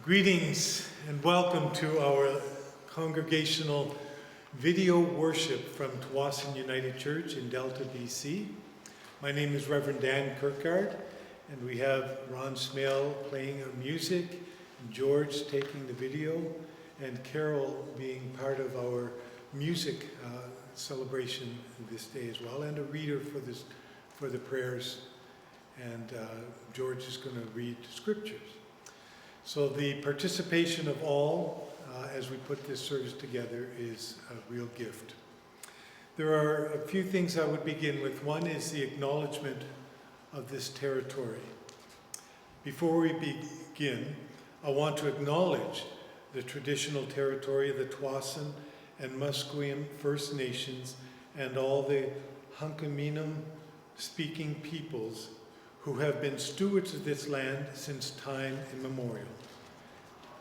Greetings and welcome to our congregational video worship from Tsawwassen United Church in Delta, BC. My name is Reverend Dan Kirkegaard, and we have Ron Smale playing music, George taking the video, and Carol being part of our music celebration this day as well, and a reader for the prayers. And George is going to read scriptures. So the participation of all as we put this service together is a real gift. There are a few things I would begin with. One is the acknowledgement of this territory. Before we begin, I want to acknowledge the traditional territory of the Tsawwassen and Musqueam First Nations and all the Hunkaminam speaking peoples who have been stewards of this land since time immemorial.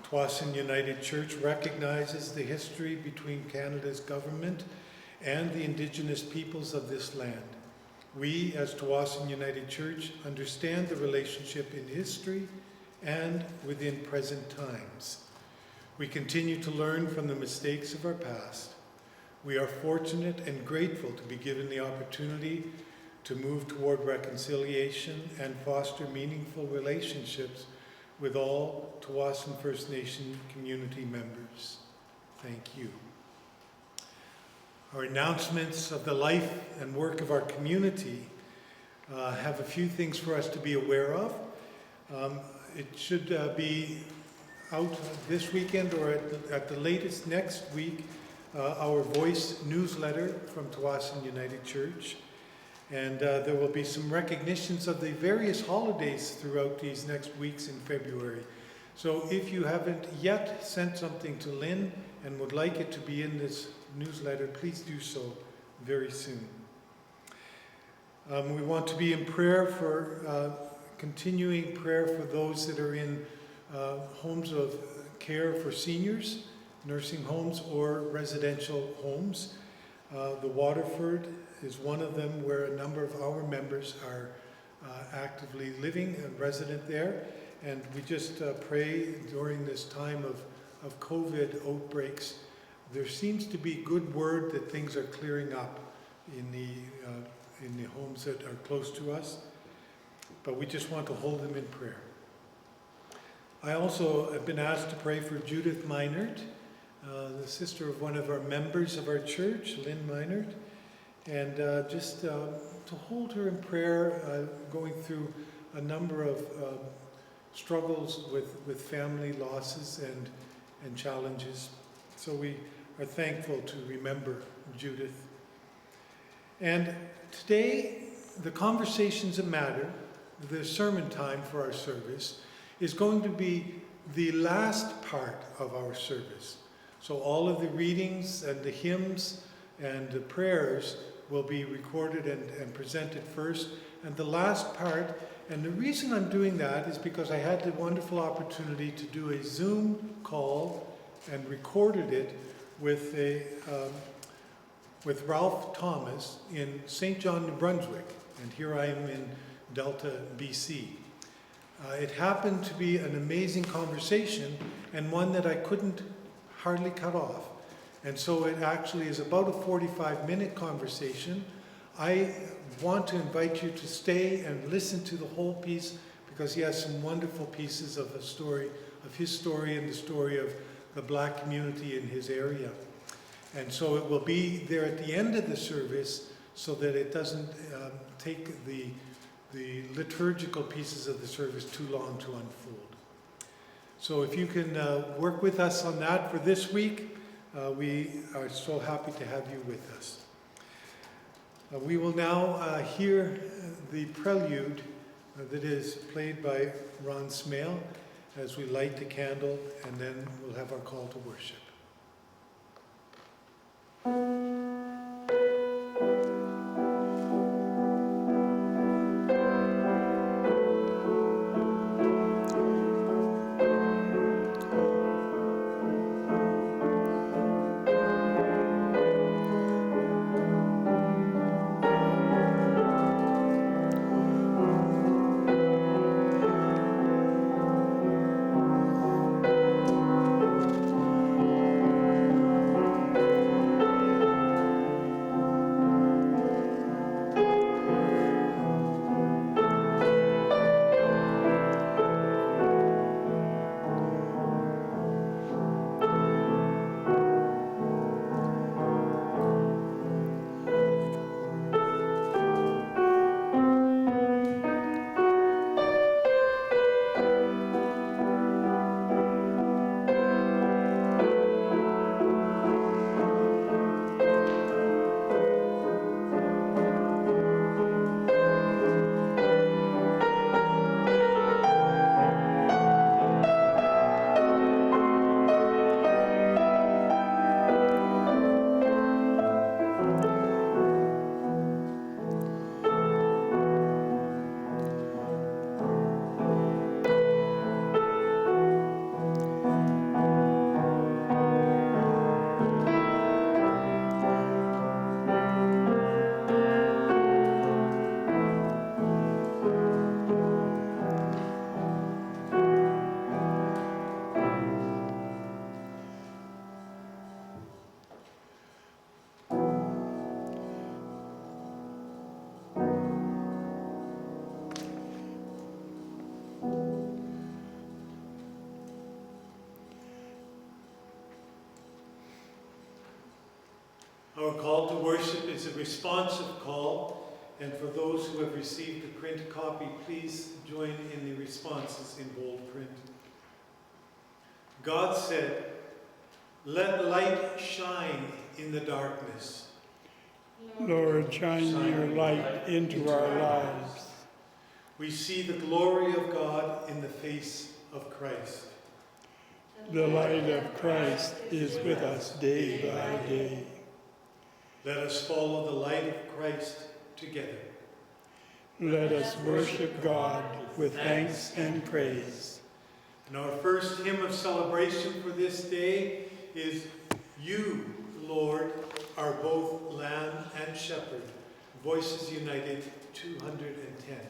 Tsawwassen United Church recognizes the history between Canada's government and the Indigenous peoples of this land. We, as Tsawwassen United Church, understand the relationship in history and within present times. We continue to learn from the mistakes of our past. We are fortunate and grateful to be given the opportunity to move toward reconciliation and foster meaningful relationships with all Tsawwassen First Nation community members. Thank you. Our announcements of the life and work of our community have a few things for us to be aware of. It should be out this weekend or at the latest next week, our Voice newsletter from Tsawwassen United Church. And there will be some recognitions of the various holidays throughout these next weeks in February. So if you haven't yet sent something to Lynn and would like it to be in this newsletter, please do so very soon. We want to be in prayer for, continuing prayer for those that are in homes of care for seniors, nursing homes or residential homes. The Waterford is one of them where a number of our members are actively living and resident there. And we just pray during this time of COVID outbreaks. There seems to be good word that things are clearing up in the homes that are close to us. But we just want to hold them in prayer. I also have been asked to pray for Judith Meinert, the sister of one of our members of our church, Lynn Meinert. And just to hold her in prayer, going through a number of struggles with family losses and challenges. So we are thankful to remember Judith. And today, the Conversations That Matter, the sermon time for our service, is going to be the last part of our service. So all of the readings and the hymns and the prayers will be recorded and presented first. And the last part, and the reason I'm doing that is because I had the wonderful opportunity to do a Zoom call and recorded it with Ralph Thomas in St. John, New Brunswick. And here I am in Delta, BC. It happened to be an amazing conversation and one that I couldn't hardly cut off. And so it actually is about a 45-minute conversation. I want to invite you to stay and listen to the whole piece because he has some wonderful pieces of his story and the story of the Black community in his area. And so it will be there at the end of the service so that it doesn't take the liturgical pieces of the service too long to unfold. So if you can work with us on that for this week, we are so happy to have you with us. We will now hear the prelude that is played by Ron Smale as we light the candle, and then we'll have our call to worship. Our call to worship is a responsive call, and for those who have received a print copy, please join in the responses in bold print. God said, "Let light shine in the darkness." Lord, shine your light into our lives. We see the glory of God in the face of Christ. The light of Christ is with us day by day. Let us follow the light of Christ together. Let us worship God with thanks and praise. And our first hymn of celebration for this day is "You, Lord, are both Lamb and Shepherd." Voices United 210.